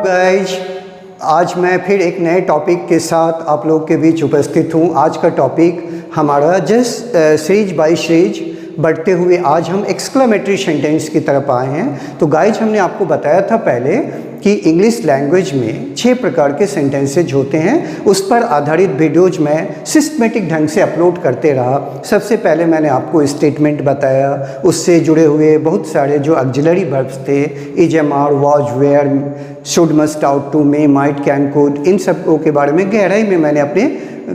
Guys, आज मैं फिर एक नए टॉपिक के साथ आप लोग के बीच उपस्थित हूँ। आज का टॉपिक हमारा सीरीज बाय सीरीज बढ़ते हुए आज हम एक्सक्लेमेटरी सेंटेंस की तरफ आए हैं। तो गाइज, हमने आपको बताया था पहले कि इंग्लिश लैंग्वेज में 6 प्रकार के सेंटेंसेज होते हैं। उस पर आधारित वीडियोज मैं सिस्टमेटिक ढंग से अपलोड करते रहा। सबसे पहले मैंने आपको स्टेटमेंट बताया, उससे जुड़े हुए बहुत सारे जो ऑक्सिलरी वर्ब्स थे, is, am, are, was, were, should, must, ought to, may, might, can, could, इन सब के बारे में गहराई में मैंने अपने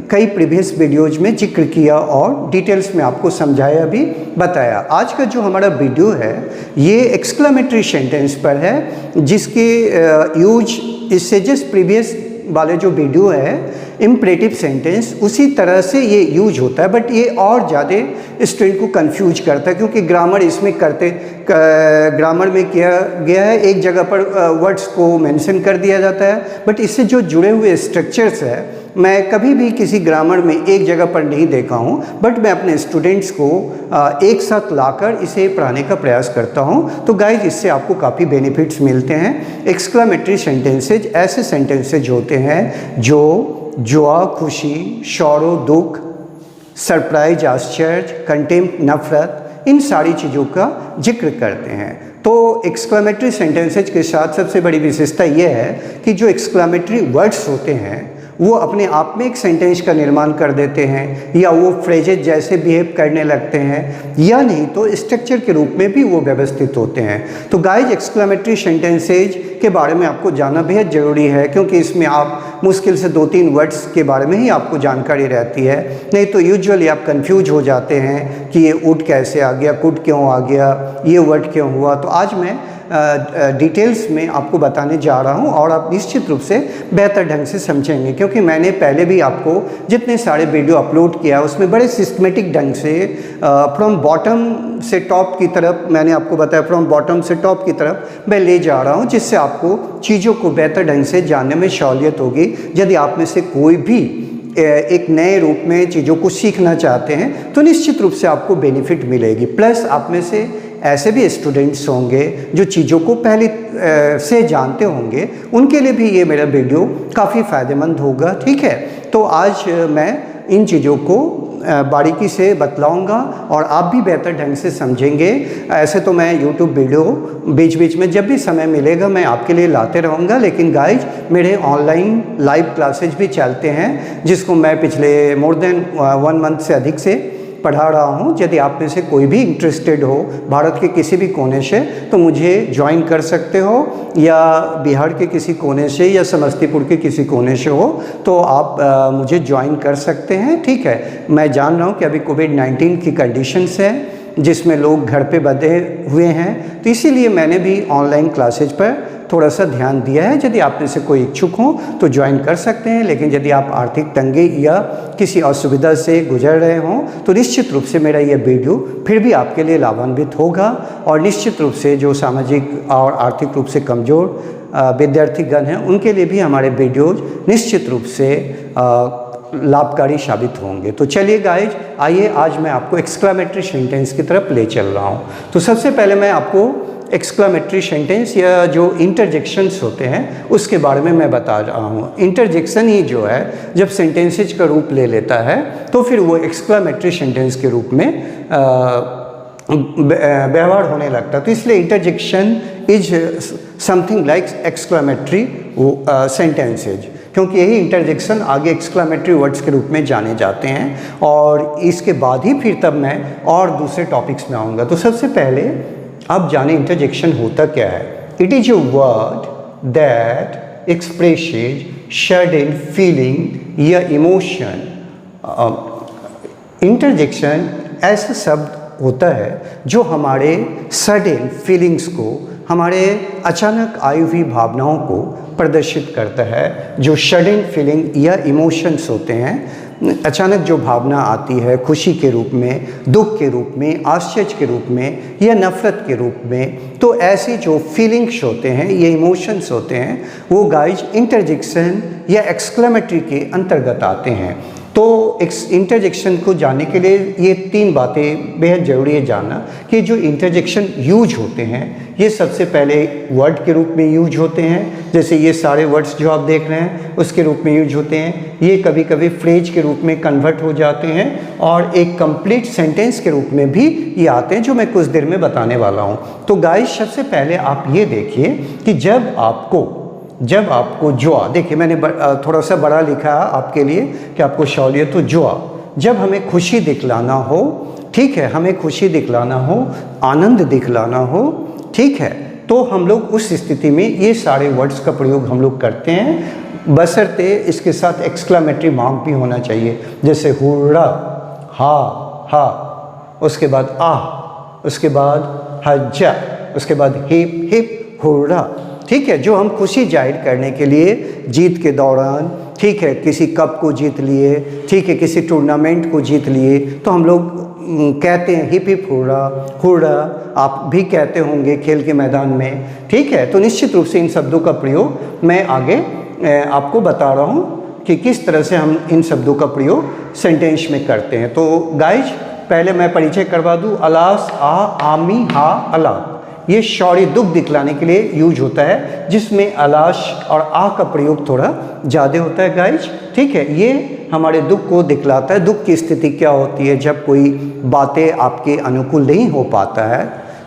कई प्रीवियस वीडियोज में जिक्र किया और डिटेल्स में आपको समझाया भी बताया। आज का जो हमारा वीडियो है ये एक्सक्लेमेटरी सेंटेंस पर है, जिसके यूज इससे जस्ट प्रीवियस वाले जो वीडियो है इम्परेटिव सेंटेंस उसी तरह से ये यूज होता है, बट ये और ज़्यादा स्टूडेंट को कंफ्यूज करता है क्योंकि ग्रामर इसमें ग्रामर में किया गया है, एक जगह पर वर्ड्स को मेंशन कर दिया जाता है, बट इससे जो जुड़े हुए स्ट्रक्चर्स है मैं कभी भी किसी ग्रामर में एक जगह पर नहीं देखा हूँ, बट मैं अपने स्टूडेंट्स को एक साथ लाकर इसे पढ़ाने का प्रयास करता हूँ। तो गाइज, इससे आपको काफ़ी बेनिफिट्स मिलते हैं। एक्सक्लेमेटरी सेंटेंसेज ऐसे सेंटेंसेज होते हैं जो जुआ, खुशी, शौरो, दुख, सरप्राइज, आश्चर्य, कंटेम्प्ट, नफरत, इन सारी चीज़ों का जिक्र करते हैं। तो एक्सक्लेमेटरी सेंटेंसेज के साथ सबसे बड़ी विशेषता यह है कि जो एक्सक्लेमेटरी वर्ड्स होते हैं वो अपने आप में एक सेंटेंस का निर्माण कर देते हैं, या वो फ्रेजेज जैसे बिहेव करने लगते हैं, या नहीं तो स्ट्रक्चर के रूप में भी वो व्यवस्थित होते हैं। तो गाइज, एक्सक्लेमेटरी सेंटेंसेज के बारे में आपको जानना बेहद ज़रूरी है, क्योंकि इसमें आप मुश्किल से 2-3 वर्ड्स के बारे में ही आपको जानकारी रहती है, नहीं तो यूजुअली आप कंफ्यूज हो जाते हैं कि ये उड कैसे आ गया, कुड क्यों आ गया, ये वर्ड क्यों हुआ। तो आज मैं डिटेल्स में आपको बताने जा रहा हूं और आप निश्चित रूप से बेहतर ढंग से समझेंगे, क्योंकि मैंने पहले भी आपको जितने सारे वीडियो अपलोड किया उसमें बड़े सिस्टमेटिक ढंग से फ्रॉम बॉटम से टॉप की तरफ मैंने आपको बताया, फ्रॉम बॉटम से टॉप की तरफ मैं ले जा रहा हूं, जिससे आपको चीज़ों को बेहतर ढंग से जानने में सहूलियत होगी। यदि आप में से कोई भी एक नए रूप में चीज़ों को सीखना चाहते हैं तो निश्चित रूप से आपको बेनिफिट मिलेगी। प्लस आप में से ऐसे भी स्टूडेंट्स होंगे जो चीज़ों को पहले से जानते होंगे, उनके लिए भी ये मेरा वीडियो काफ़ी फ़ायदेमंद होगा। ठीक है, तो आज मैं इन चीज़ों को बारीकी से बतलाऊंगा और आप भी बेहतर ढंग से समझेंगे। ऐसे तो मैं YouTube वीडियो बीच बीच में जब भी समय मिलेगा मैं आपके लिए लाते रहूँगा, लेकिन गाइज, मेरे ऑनलाइन लाइव क्लासेज भी चलते हैं, जिसको मैं पिछले मोर देन 1 मंथ से अधिक से पढ़ा रहा हूँ। यदि आप में से कोई भी इंटरेस्टेड हो भारत के किसी भी कोने से तो मुझे ज्वाइन कर सकते हो, या बिहार के किसी कोने से या समस्तीपुर के किसी कोने से हो तो आप मुझे ज्वाइन कर सकते हैं। ठीक है, मैं जान रहा हूँ कि अभी कोविड-19 की कंडीशंस हैं जिसमें लोग घर पे बंधे हुए हैं, तो इसीलिए मैंने भी ऑनलाइन क्लासेज पर थोड़ा सा ध्यान दिया है। यदि आप में से कोई इच्छुक हो तो ज्वाइन कर सकते हैं, लेकिन यदि आप आर्थिक तंगी या किसी असुविधा से गुजर रहे हों तो निश्चित रूप से मेरा यह वीडियो फिर भी आपके लिए लाभान्वित होगा, और निश्चित रूप से जो सामाजिक और आर्थिक रूप से कमज़ोर विद्यार्थीगण हैं उनके लिए भी हमारे वीडियोज निश्चित रूप से लाभकारी साबित होंगे। तो चलिए गाइज, आइए आज मैं आपको एक्सक्लेमेटरी सेंटेंस की तरफ ले चल रहा हूँ। तो सबसे पहले मैं आपको एक्सक्लेमेटरी सेंटेंस या जो इंटरजेक्शंस होते हैं उसके बारे में मैं बता रहा हूँ। इंटरजेक्शन ही जो है जब सेंटेंसेज का रूप ले लेता है तो फिर वो एक्सक्लेमेटरी सेंटेंस के रूप में व्यवहार होने लगता है। तो इसलिए interjection is something like exclamatory sentences, क्योंकि यही इंटरजेक्शन आगे एक्सक्लेमेटरी वर्ड्स के रूप में जाने जाते हैं, और इसके बाद ही फिर तब मैं और दूसरे टॉपिक्स में आऊँगा। तो सबसे पहले आप जाने इंटरजेक्शन होता क्या है। It is a word that expresses sudden feeling या इमोशन। इंटरजेक्शन ऐसा शब्द होता है जो हमारे सडन फीलिंग्स को, हमारे अचानक आई हुई भावनाओं को प्रदर्शित करता है। जो सडन फीलिंग या इमोशंस होते हैं, अचानक जो भावना आती है खुशी के रूप में, दुख के रूप में, आश्चर्य के रूप में या नफ़रत के रूप में, तो ऐसी जो फीलिंग्स होते हैं, ये इमोशंस होते हैं, वो गाइज इंटरजेक्शन या एक्सक्लेमेटरी के अंतर्गत आते हैं। तो इंटरजेक्शन को जानने के लिए ये 3 बातें बेहद ज़रूरी है जानना कि जो इंटरजेक्शन यूज होते हैं ये सबसे पहले वर्ड के रूप में यूज होते हैं, जैसे ये सारे वर्ड्स जो आप देख रहे हैं उसके रूप में यूज होते हैं। ये कभी कभी फ्रेज के रूप में कन्वर्ट हो जाते हैं और एक कंप्लीट सेंटेंस के रूप में भी ये आते हैं, जो मैं कुछ देर में बताने वाला हूँ। तो गाइस सबसे पहले आप ये देखिए कि जब आपको जुआ, देखिए मैंने थोड़ा सा बड़ा लिखा है आपके लिए कि आपको सहूलियत हो। जुआ, जब हमें खुशी दिखलाना हो, ठीक है, हमें खुशी दिखलाना हो, आनंद दिखलाना हो, ठीक है, तो हम लोग उस स्थिति में ये सारे वर्ड्स का प्रयोग हम लोग करते हैं, बशर्ते इसके साथ एक्सक्लेमेटरी मार्क भी होना चाहिए, जैसे हुर्रा, हा, उसके बाद आह, उसके बाद हज्जा, उसके बाद हिप हिप हुर्रा, ठीक है, जो हम खुशी जाहिर करने के लिए जीत के दौरान, ठीक है, किसी कप को जीत लिए, ठीक है, किसी टूर्नामेंट को जीत लिए, तो हम लोग कहते हैं हिप हिप हुर्रा, हुर्रा। आप भी कहते होंगे खेल के मैदान में, ठीक है। तो निश्चित रूप से इन शब्दों का प्रयोग मैं आगे आपको बता रहा हूँ कि किस तरह से हम इन शब्दों का प्रयोग सेंटेंस में करते हैं। तो गाइज पहले मैं परिचय करवा दूँ। अलास, आ, आमी, हा, अला, ये शौर्य दुख दिखलाने के लिए यूज होता है, जिसमें अलाश और आ का प्रयोग थोड़ा ज़्यादा होता है गाइज, ठीक है। ये हमारे दुख को दिखलाता है। दुख की स्थिति क्या होती है, जब कोई बातें आपके अनुकूल नहीं हो पाता है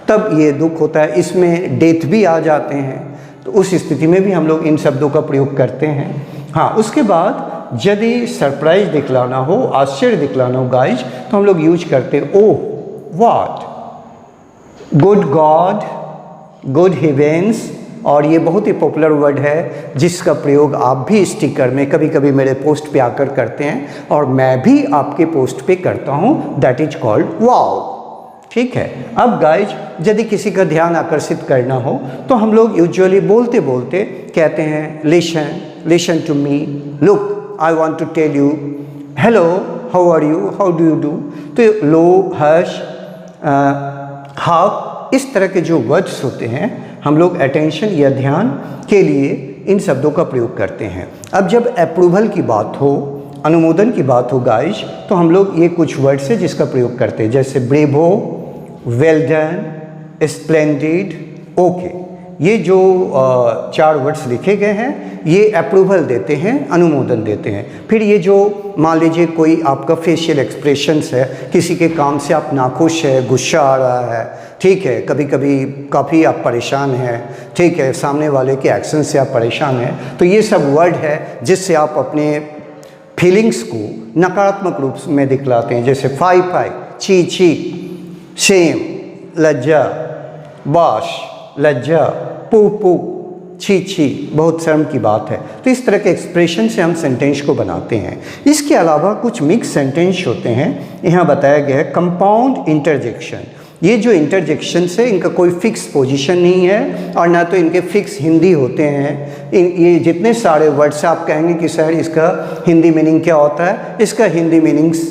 तब ये दुख होता है। इसमें डेथ भी आ जाते हैं, तो उस स्थिति में भी हम लोग इन शब्दों का प्रयोग करते हैं। हाँ, उसके बाद यदि सरप्राइज दिखलाना हो, आश्चर्य दिखलाना हो गाइज, तो हम लोग यूज करते हैं oh, what, good God, good heavens, और ये बहुत ही पॉपुलर वर्ड है जिसका प्रयोग आप भी स्टिकर में कभी कभी मेरे पोस्ट पे आकर करते हैं और मैं भी आपके पोस्ट पे करता हूँ, दैट इज कॉल्ड वाओ, ठीक है। अब गाइज यदि किसी का ध्यान आकर्षित करना हो तो हम लोग यूजुअली बोलते बोलते कहते हैं listen, listen to me, look, I want to tell you, hello, how are you, how do you do. तो लो, हर्ष, हाफ, इस तरह के जो वर्ड्स होते हैं हम लोग अटेंशन या ध्यान के लिए इन शब्दों का प्रयोग करते हैं। अब जब अप्रूवल की बात हो, अनुमोदन की बात हो गाइज, तो हम लोग ये कुछ वर्ड्स है जिसका प्रयोग करते हैं, जैसे bravo, well done, splendid, okay. ये जो 4 वर्ड्स लिखे गए हैं ये अप्रूवल देते हैं, अनुमोदन देते हैं। फिर ये जो मान लीजिए कोई आपका फेशियल एक्सप्रेशंस है, किसी के काम से आप नाखुश है, गुस्सा आ रहा है, ठीक है, कभी कभी काफ़ी आप परेशान हैं, ठीक है, सामने वाले के एक्शन से आप परेशान हैं, तो ये सब वर्ड है जिससे आप अपने फीलिंग्स को नकारात्मक रूप में दिखलाते हैं, जैसे फाई फाई, छी छी, शेम, लज्जा, बाश, लज्जा, पू पू, छी छी, बहुत शर्म की बात है। तो इस तरह के एक्सप्रेशन से हम सेंटेंस को बनाते हैं। इसके अलावा कुछ मिक्स सेंटेंस होते हैं, यहाँ बताया गया है कंपाउंड इंटरजेक्शन। ये जो इंटरजेक्शन है इनका कोई फिक्स पोजीशन नहीं है और ना तो इनके फिक्स हिंदी होते हैं। ये जितने सारे वर्ड्स आप कहेंगे कि सर इसका हिंदी मीनिंग क्या होता है, इसका हिंदी मीनिंग्स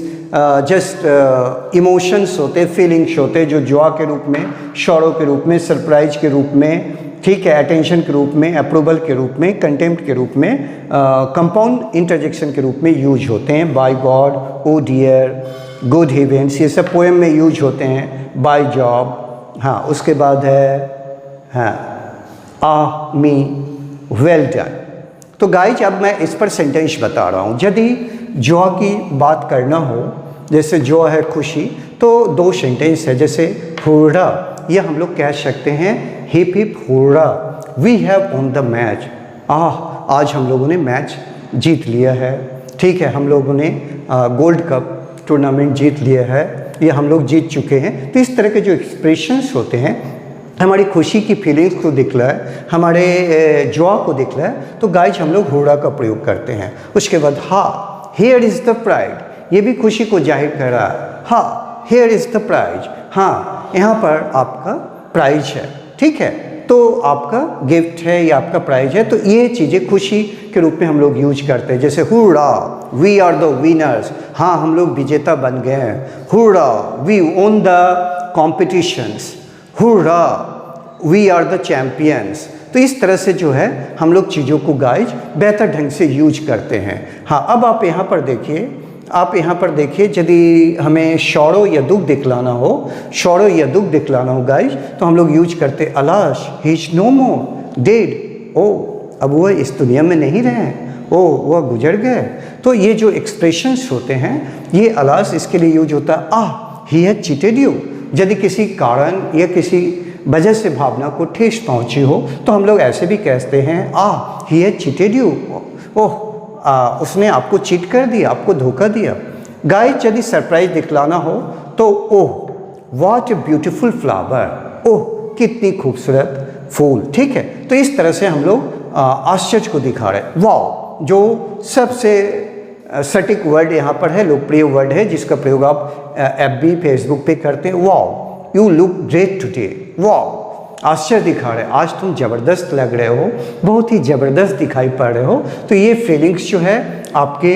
जस्ट इमोशंस होते, फीलिंग्स होते, जो जॉय के रूप में, शौरों के रूप में, सरप्राइज के रूप में, ठीक है, अटेंशन के रूप में, अप्रूवल के रूप में, कंटेम्प्ट के रूप में, कंपाउंड इंटरजेक्शन के रूप में यूज होते हैं। By God, O dear, good heaven's, ये सब पोएम में यूज होते हैं। बाय जॉब, हाँ, उसके बाद है हाँ, आ मी, वेल डन। तो गाइज अब मैं इस पर सेंटेंस बता रहा हूँ। यदि जॉय की बात करना हो, जैसे जॉय है खुशी, तो 2 सेंटेंस है, जैसे हुर्रा, ये हम लोग कह सकते हैं hip hip hurrah, we have won the match, आज हम लोगों ने मैच जीत लिया है, ठीक है, हम लोगों ने गोल्ड कप टूर्नामेंट जीत लिया है, ये हम लोग जीत चुके हैं। तो इस तरह के जो एक्सप्रेशंस होते हैं हमारी खुशी की फीलिंग्स को दिखलाए, हमारे जॉय को दिखलाए, तो गाइज हम लोग हुर्रा का प्रयोग करते हैं। उसके बाद हा, हियर इज़ द प्राइड, ये भी खुशी को जाहिर कर रहा है। हा, हियर इज़ द प्राइज, हाँ, यहाँ पर आपका प्राइज है, ठीक है, तो आपका गिफ्ट है या आपका प्राइज है। तो ये चीज़ें खुशी के रूप में हम लोग यूज करते हैं, जैसे hurrah, we are the winners, हाँ, हम लोग विजेता बन गए हैं। Hurrah, we won the competitions, hurrah, we are the champions. तो इस तरह से जो है हम लोग चीज़ों को गाइज बेहतर ढंग से यूज करते हैं। हाँ, अब आप यहाँ पर देखिए, आप यहाँ पर देखिए, यदि हमें शौरो या दुख दिखलाना हो, शौरो या दुख दिखलाना हो गाइज, तो हम लोग यूज करते alas, he is no more dead, ओ अब वह इस दुनिया में नहीं रहे, ओ वह गुजर गए। तो ये जो एक्सप्रेशंस होते हैं ये अलाश इसके लिए यूज होता है। ही हैज चीटेड यू, यदि किसी कारण या किसी वजह से भावना को ठेस पहुंची हो तो हम लोग ऐसे भी कहते हैं ही हैज चीटेड यू, ओह उसने आपको चीट कर दिया, आपको धोखा दिया। गाइस यदि सरप्राइज दिखलाना हो तो oh what a beautiful flower, ओह कितनी खूबसूरत फूल, ठीक है। तो इस तरह से हम लोग आश्चर्य को दिखा रहे हैं। वाओ जो सबसे सटीक वर्ड यहाँ पर है, लोकप्रिय वर्ड है जिसका प्रयोग आप FB फेसबुक पे करते हैं। Wow you look great today, wow आश्चर्य दिखा रहे, आज तुम ज़बरदस्त लग रहे हो, बहुत ही ज़बरदस्त दिखाई पड़ रहे हो। तो ये फीलिंग्स जो है आपके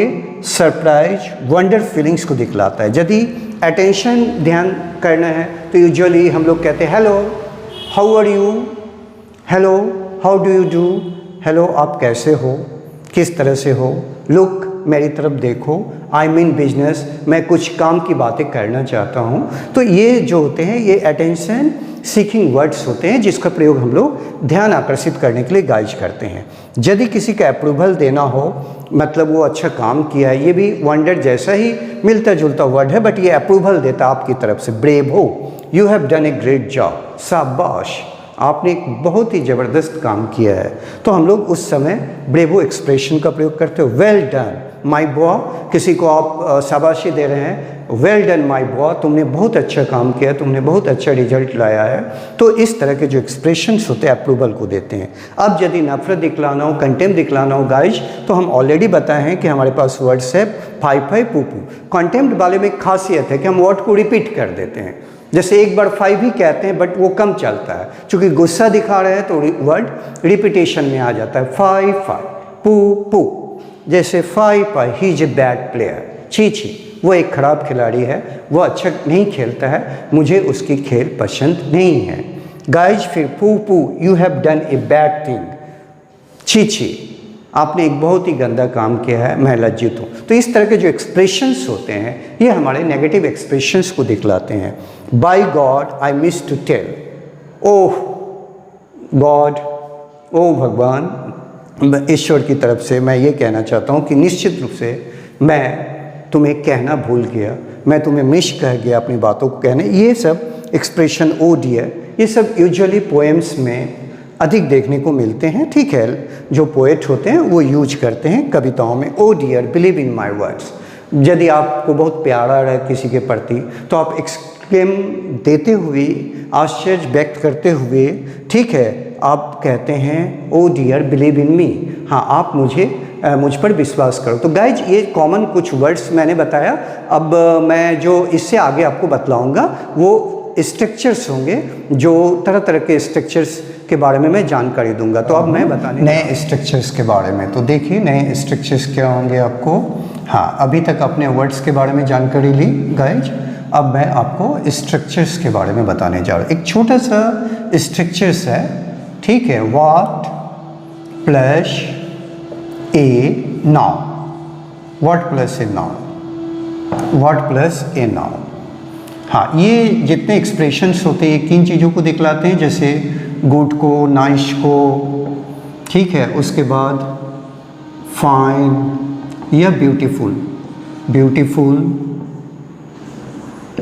सरप्राइज वंडर फीलिंग्स को दिखलाता है। यदि अटेंशन ध्यान करना है तो यूजुअली हम लोग कहते हैं hello how are you, hello how do you do, hello आप कैसे हो, किस तरह से हो, लुक मेरी तरफ देखो, आई मीन बिजनेस, मैं कुछ काम की बातें करना चाहता हूँ। तो ये जो होते हैं ये अटेंशन सीकिंग वर्ड्स होते हैं जिसका प्रयोग हम लोग ध्यान आकर्षित करने के लिए गाइज करते हैं। यदि किसी का अप्रूवल देना हो, मतलब वो अच्छा काम किया है, ये भी वंडर जैसा ही मिलता जुलता वर्ड है, बट ये अप्रूवल देता आपकी तरफ से। ब्रेव हो, you have done a great job, शाबाश आपने एक बहुत ही ज़बरदस्त काम किया है। तो हम लोग उस समय ब्रेवो एक्सप्रेशन का प्रयोग करते हो। वेल डन माई बॉय, किसी को आप शाबाशी दे रहे हैं, वेल डन माई बॉय, तुमने बहुत अच्छा काम किया, तुमने बहुत अच्छा रिजल्ट लाया है। तो इस तरह के जो एक्सप्रेशंस होते हैं अप्रूवल को देते हैं। अब यदि नफरत दिखलाना हो, कंटेम्प्ट दिखलाना हो गाइज, तो हम ऑलरेडी बताए हैं कि हमारे पास वर्ड्स है फाई फाई पू पू। कंटेम्प्ट वाले में खासियत है कि हम वर्ड को रिपीट कर देते हैं, जैसे एक बार फाइव ही कहते हैं बट वो कम चलता है, क्योंकि गुस्सा दिखा रहे हैं तो वर्ड रिपीटेशन में आ जाता है। फाई फाई पू पू, जैसे fie fie he is a bad player, छी छी वो एक खराब खिलाड़ी है, वो अच्छा नहीं खेलता है, मुझे उसकी खेल पसंद नहीं है। गाइज फिर पू पू you have done a bad thing, छी छी आपने एक बहुत ही गंदा काम किया है, मैं लज्जित हूँ। तो इस तरह के जो एक्सप्रेशंस होते हैं ये हमारे नेगेटिव एक्सप्रेशंस को दिखलाते हैं। By God I miss to tell, oh God, ओ भगवान, ईश्वर की तरफ से मैं ये कहना चाहता हूँ कि निश्चित रूप से मैं तुम्हें कहना भूल गया, मैं तुम्हें मिस कह गया अपनी बातों को कहने। ये सब एक्सप्रेशन ओ डियर, ये सब यूजुअली पोएम्स में अधिक देखने को मिलते हैं, ठीक है। जो पोएट होते हैं वो यूज करते हैं कविताओं में, oh dear believe in my words. यदि आपको बहुत प्यारा है किसी के प्रति तो आप एक्सक्लेम देते हुए, आश्चर्य व्यक्त करते हुए, ठीक है, आप कहते हैं ओ डियर बिलीव इन मी, हाँ आप मुझ पर विश्वास करो। तो गाइज ये कॉमन कुछ वर्ड्स मैंने बताया। अब मैं जो इससे आगे आपको बतलाऊंगा वो स्ट्रक्चर्स होंगे, जो तरह तरह के स्ट्रक्चर्स के बारे में मैं जानकारी दूंगा। तो अब मैं बताने नए स्ट्रक्चर्स के बारे में, तो देखिए नए स्ट्रक्चर्स क्या होंगे आपको। हाँ, अभी तक आपने वर्ड्स के बारे में जानकारी ली गाइज, अब मैं आपको स्ट्रक्चर्स के बारे में बताने जा रहा हूँ। एक छोटा सा स्ट्रक्चर्स है, ठीक है, what plus a noun, what plus a noun, what plus a noun. हाँ, ये जितने एक्सप्रेशंस होते हैं किन चीज़ों को दिखलाते हैं, जैसे गुड को, नाइस को, ठीक है, उसके बाद फाइन या ब्यूटीफुल, ब्यूटीफुल,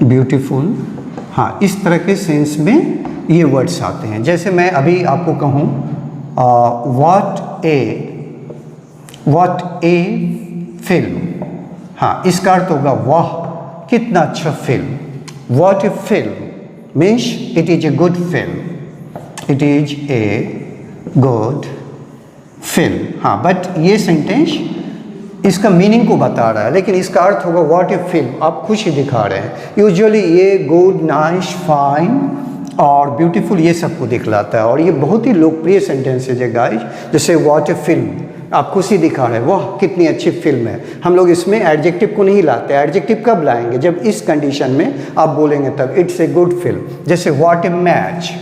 ब्यूटीफुल, हाँ इस तरह के सेंस में ये वर्ड्स आते हैं। जैसे मैं अभी आपको कहूँ व्हाट ए फिल्म, हाँ इसका अर्थ होगा वाह कितना अच्छा film. What A film means it is a good film, it is a good film. हाँ, बट ये सेंटेंस इसका मीनिंग को बता रहा है, लेकिन इसका अर्थ होगा व्हाट ए फिल्म, आप खुशी दिखा रहे हैं। यूजुअली ये गुड, नाइस, फाइन और ब्यूटीफुल ये सबको दिखलाता है, और ये बहुत ही लोकप्रिय सेंटेंसेज है गाइस। जैसे व्हाट ए फिल्म, आप खुशी दिखा रहे हैं, वाह कितनी अच्छी फिल्म है। हम लोग इसमें एडजेक्टिव को नहीं लाते, एडजेक्टिव कब लाएंगे, जब इस कंडीशन में आप बोलेंगे तब, इट्स ए गुड फिल्म। जैसे व्हाट ए मैच,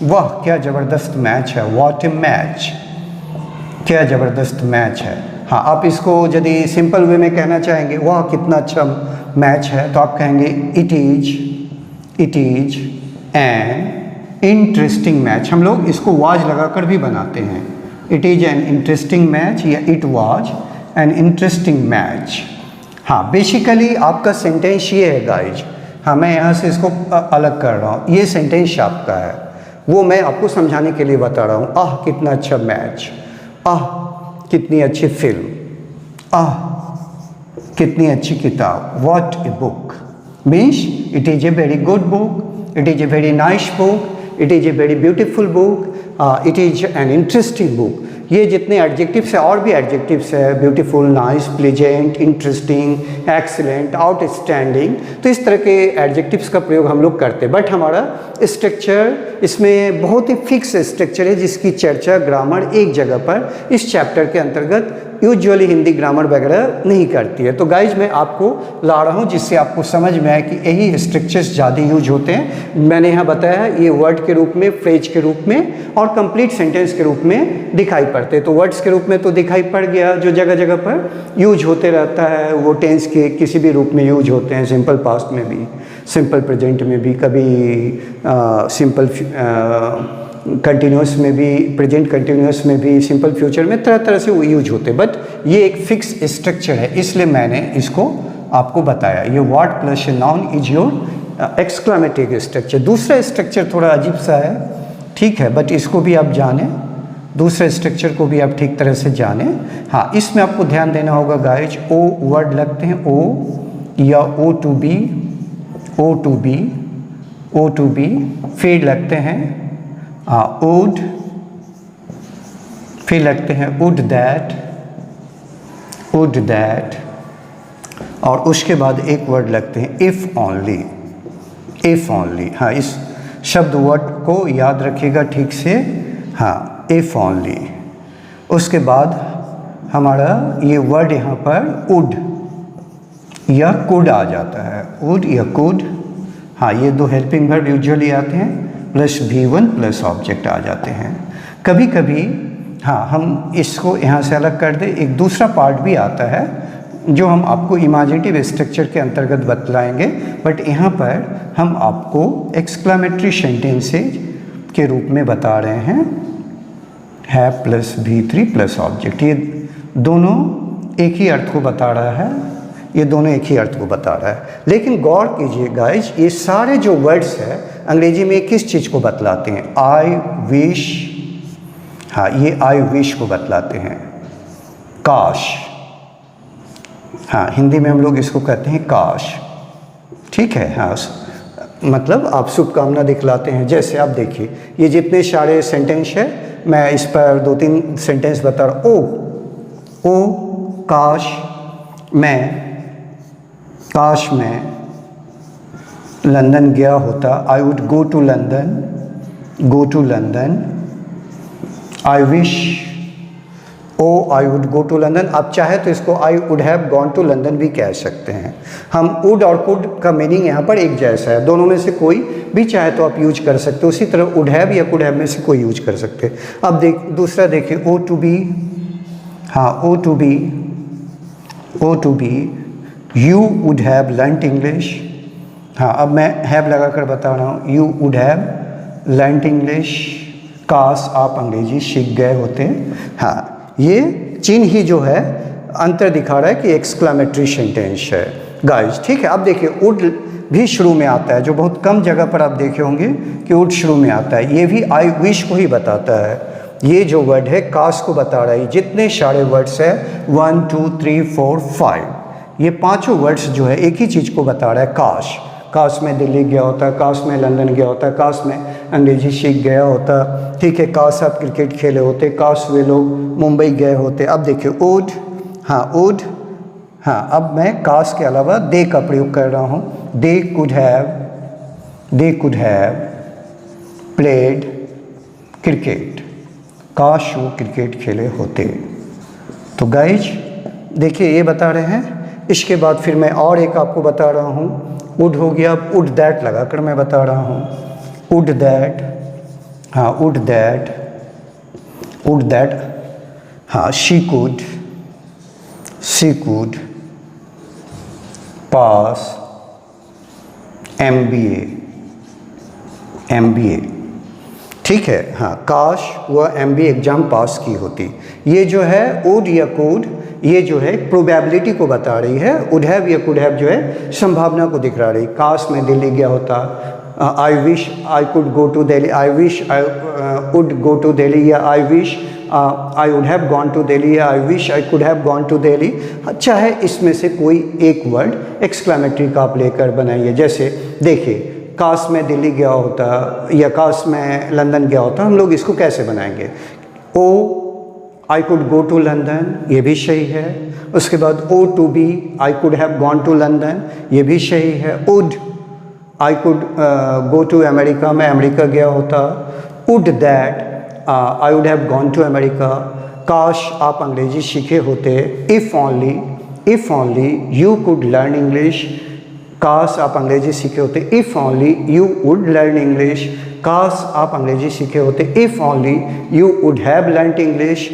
वाह क्या ज़बरदस्त मैच है, व्हाट ए मैच, क्या ज़बरदस्त मैच है। हाँ, आप इसको यदि सिंपल वे में कहना चाहेंगे वाह कितना अच्छा मैच है, तो आप कहेंगे it is an interesting match. हम लोग इसको वाज लगाकर भी बनाते हैं, it is an interesting match या it was an interesting match. हाँ, बेसिकली आपका सेंटेंस ये है गाइज। हाँ, मैं यहाँ से इसको अलग कर रहा हूँ, ये सेंटेंस आपका है, वो मैं आपको समझाने के लिए बता रहा हूँ। आह कितना अच्छा मैच, आह कितनी अच्छी फिल्म, आह कितनी अच्छी किताब, what a book means it is a very good book, it is a very nice book, it is a very beautiful book, it is an interesting book. ये जितने एडजेक्टिव्स है, और भी एडजेक्टिव्स है, beautiful, nice, pleasant, interesting, excellent, outstanding, तो इस तरह के एडजेक्टिव्स का प्रयोग हम लोग करते हैं। बट हमारा स्ट्रक्चर इसमें बहुत ही फिक्स स्ट्रक्चर है, जिसकी चर्चा ग्रामर एक जगह पर इस चैप्टर के अंतर्गत यूजुअली हिंदी ग्रामर वगैरह नहीं करती है। तो गाइज मैं आपको ला रहा हूँ जिससे आपको समझ में आए कि यही स्ट्रक्चर्स ज़्यादा यूज होते हैं। मैंने यहाँ बताया है ये वर्ड के रूप में, फ्रेज के रूप में और कंप्लीट सेंटेंस के रूप में दिखाई पड़ते हैं। तो वर्ड्स के रूप में तो दिखाई पड़ गया, जो जगह जगह पर यूज होते रहता है वो टेंस के किसी भी रूप में यूज होते हैं, सिंपल पास्ट में भी, सिंपल प्रेजेंट में भी, कभी सिंपल कंटिन्यूस में भी, प्रेजेंट कंटिन्यूस में भी, सिंपल फ्यूचर में, तरह तरह से वो यूज होते हैं। बट ये एक फिक्स स्ट्रक्चर है, इसलिए मैंने इसको आपको बताया। ये word plus noun is your exclamative structure. दूसरा स्ट्रक्चर थोड़ा अजीब सा है, ठीक है, बट इसको भी आप जानें, दूसरे स्ट्रक्चर को भी आप ठीक तरह से जानें। हाँ, इसमें आपको ध्यान देना होगा गाइज, ओ वर्ड लगते हैं, ओ या oh to be, oh to be, oh to be, फिर लगते हैं वुड, फिर लगते हैं वुड दैट, और उसके बाद एक वर्ड लगते हैं इफ़ ओनली, इफ़ ओनली। हाँ, इस शब्द वर्ड को याद रखिएगा ठीक से। हाँ, इफ़ ओनली। उसके बाद हमारा ये वर्ड यहाँ पर वुड या कुड आ जाता है, वुड या कुड। हाँ, ये दो हेल्पिंग वर्ब यूजुअली आते हैं, प्लस V1 प्लस ऑब्जेक्ट आ जाते हैं। कभी कभी हाँ, हम इसको यहाँ से अलग कर दें, एक दूसरा पार्ट भी आता है जो हम आपको इमेजिनेटिव स्ट्रक्चर के अंतर्गत बतलाएंगे, बट यहाँ पर हम आपको एक्सक्लामेटरी सेंटेंसेज के रूप में बता रहे हैं, है प्लस V3 प्लस ऑब्जेक्ट। ये दोनों एक ही अर्थ को बता रहा है, ये दोनों एक ही अर्थ को बता रहा है। लेकिन गौर कीजिए गाइज, ये सारे जो वर्ड्स हैं अंग्रेजी में किस चीज़ को बतलाते हैं? I wish. हाँ, ये आई विश को बतलाते हैं। काश, हाँ, हिंदी में हम लोग इसको कहते हैं काश, ठीक है। हाँ, मतलब आप शुभकामना दिखलाते हैं। जैसे आप देखिए, ये जितने सारे सेंटेंस है, मैं इस पर दो तीन सेंटेंस बता रहा हूँ। ओ काश मैं लंदन गया होता, I would go to London, I wish, oh I would go to London. आप चाहे तो इसको I would have gone to London भी कह सकते हैं। हम वुड और कुड का मीनिंग यहाँ पर एक जैसा है, दोनों में से कोई भी चाहे तो आप यूज कर सकते हो। उसी तरह वुड हैव या कुड हैव में से कोई यूज कर सकते हैं। अब दूसरा देखिए, ओ टू बी। हाँ, oh to be, you would have learned English. हाँ, अब मैं हैव लगाकर बता रहा हूँ, you would have learned English. काश आप अंग्रेजी सीख गए होते। हाँ, ये चिन्ह ही जो है अंतर दिखा रहा है कि एक्सक्लामेटरी सेंटेंस है गाइस, ठीक है। अब देखिए, वुड भी शुरू में आता है, जो बहुत कम जगह पर आप देखे होंगे कि वुड शुरू में आता है। ये भी आई विश को ही बताता है। ये जो वर्ड है काश को बता रहा है। जितने सारे वर्ड्स है 1 2 3 4 5, ये पांचों वर्ड्स जो है एक ही चीज़ को बता रहा है, काश। काश में दिल्ली गया होता, काश में लंदन गया होता, काश में अंग्रेजी सीख गया होता, ठीक है। काश आप क्रिकेट खेले होते, काश वे लोग मुंबई गए होते। अब देखिए वुड, हाँ वुड, हाँ, अब मैं काश के अलावा दे का प्रयोग कर रहा हूँ। They could have played cricket, काश वो क्रिकेट खेले होते। तो गाइज देखिए, ये बता रहे हैं। इसके बाद फिर मैं और एक आपको बता रहा हूँ, वुड हो गया, वुड दैट लगाकर मैं बता रहा हूँ। वुड दैट, हाँ वुड दैट, हाँ she could, she could pass MBA। ठीक है, हाँ, काश वह MBA एग्ज़ाम पास की होती। ये जो है वुड या कुड, ये जो है प्रोबेबिलिटी को बता रही है। वुड हैव या कुड हैव जो है संभावना को दिखा रही। काश मैं दिल्ली गया होता, I wish I could go to Delhi, I wish I would go to Delhi, या I wish I would have gone to Delhi, या I wish I could have gone to Delhi. अच्छा है, इसमें से कोई एक वर्ड एक्सक्लेमेटरी का आप लेकर बनाइए। जैसे देखिए, काश मैं दिल्ली गया होता या काश मैं लंदन गया होता, हम लोग इसको कैसे बनाएंगे? Oh I could go to London, ये भी सही है। उसके बाद oh to be, I could have gone to London, ये भी सही है। Would I could go to America, मैं अमेरिका गया होता। Would that I would have gone to America. काश आप अंग्रेजी सीखे होते। If only you could learn English, काश आप अंग्रेजी सीखे होते। If only you would learn English, काश आप अंग्रेजी सीखे होते। If only you would have learned English,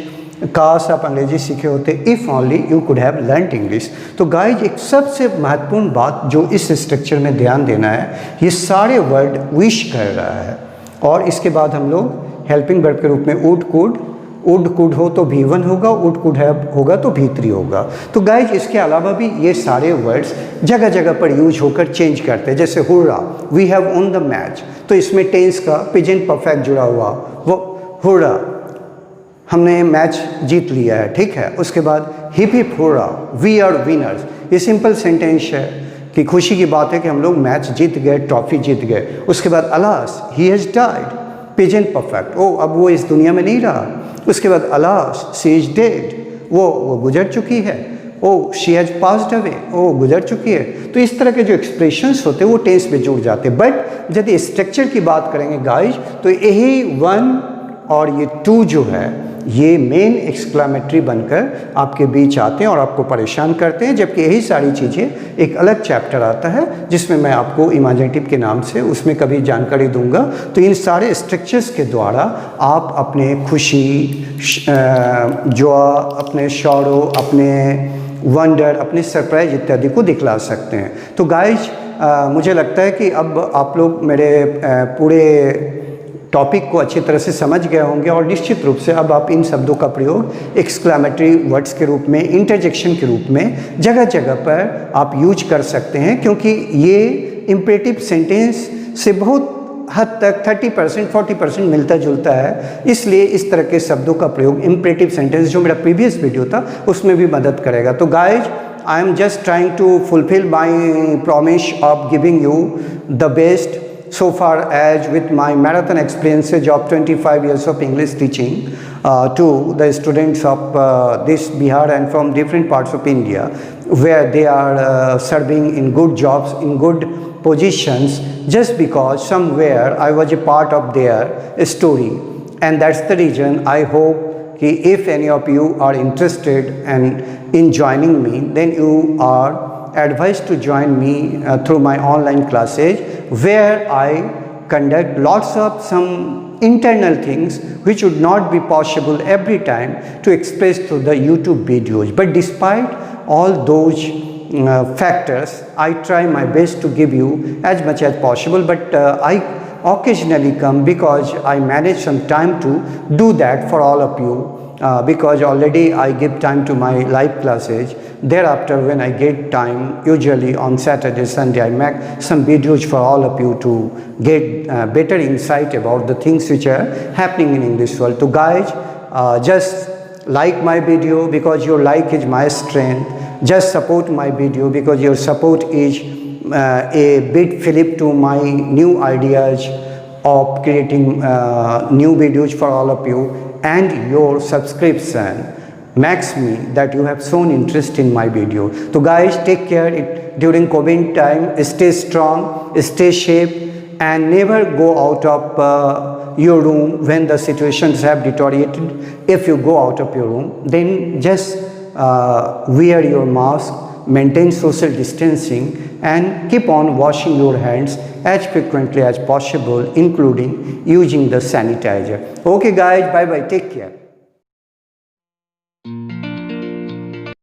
काश आप अंग्रेजी सीखे होते। If only you could have learned English. तो गाइज, एक सबसे महत्वपूर्ण बात जो इस स्ट्रक्चर में ध्यान देना है, ये सारे वर्ड विश कर रहा है। और इसके बाद हम लोग हेल्पिंग वर्ब के रूप में वुड कुड हो तो V1 होगा, वुड कुड हैव होगा तो V3 होगा। तो गाइज, इसके अलावा भी ये सारे वर्ड्स जगह जगह पर यूज होकर चेंज करते हैं। जैसे hurrah, we have won the match, तो इसमें टेंस का प्रेजेंट परफेक्ट जुड़ा हुआ, वो हुर्रा, हमने मैच जीत लिया है। ठीक है, उसके बाद hip hip hurrah, we are winners. ये सिंपल सेंटेंस है कि खुशी की बात है कि हम लोग मैच जीत गए, ट्रॉफी जीत गए। उसके बाद alas, he has died, present perfect, ओ अब वो इस दुनिया में नहीं रहा। उसके बाद अलास, शी इज डेड, वो गुजर चुकी है। Oh she has passed away, ओ गुजर चुकी है। तो इस तरह के जो एक्सप्रेशंस होते हैं वो टेंस में जुड़ जाते हैं। बट यदि स्ट्रक्चर की बात करेंगे गाइज, तो यही 1 और ये 2 जो है, ये मेन एक्सक्लेमेटरी बनकर आपके बीच आते हैं और आपको परेशान करते हैं। जबकि यही सारी चीज़ें एक अलग चैप्टर आता है जिसमें मैं आपको इमेजिनेटिव के नाम से उसमें कभी जानकारी दूंगा। तो इन सारे स्ट्रक्चर्स के द्वारा आप अपने खुशी, जॉय, अपने शौरो, अपने वंडर, अपने सरप्राइज इत्यादि को दिखला सकते हैं। तो गाइज, मुझे लगता है कि अब आप लोग मेरे पूरे टॉपिक को अच्छी तरह से समझ गए होंगे और निश्चित रूप से अब आप इन शब्दों का प्रयोग एक्सक्लेमेटरी वर्ड्स के रूप में, इंटरजेक्शन के रूप में जगह जगह पर आप यूज कर सकते हैं। क्योंकि ये इम्परेटिव सेंटेंस से बहुत हद तक 30% 40% मिलता जुलता है। इसलिए इस तरह के शब्दों का प्रयोग इम्परेटिव सेंटेंस, जो मेरा प्रीवियस वीडियो था उसमें भी मदद करेगा। तो guys, I am just trying to fulfil my promise of giving you the best so far as with my marathon experiences of 25 years of English teaching to the students of this Bihar and from different parts of India, where they are serving in good jobs, in good positions, just because somewhere I was a part of their story. And that's the reason I hope that if any of you are interested and in joining me, then you are advised to join me through my online classes, where I conduct lots of some internal things which would not be possible every time to express through the YouTube videos. But despite all those factors, I try my best to give you as much as possible. But I occasionally come because I manage some time to do that for all of you. Because already I give time to my live classes. Thereafter, when I get time, usually on Saturday, Sunday, I make some videos for all of you to get better insight about the things which are happening in English world. So guys, just like my video because your like is my strength. Just support my video because your support is a big fillip to my new ideas of creating new videos for all of you. And your subscription makes me that you have shown interest in my video. So guys, take care during COVID time. Stay strong, stay safe, and never go out of your room when the situations have deteriorated. If you go out of your room, then just wear your mask, maintain social distancing, and keep on washing your hands as frequently as possible, including using the sanitizer. Okay guys, bye bye, take care.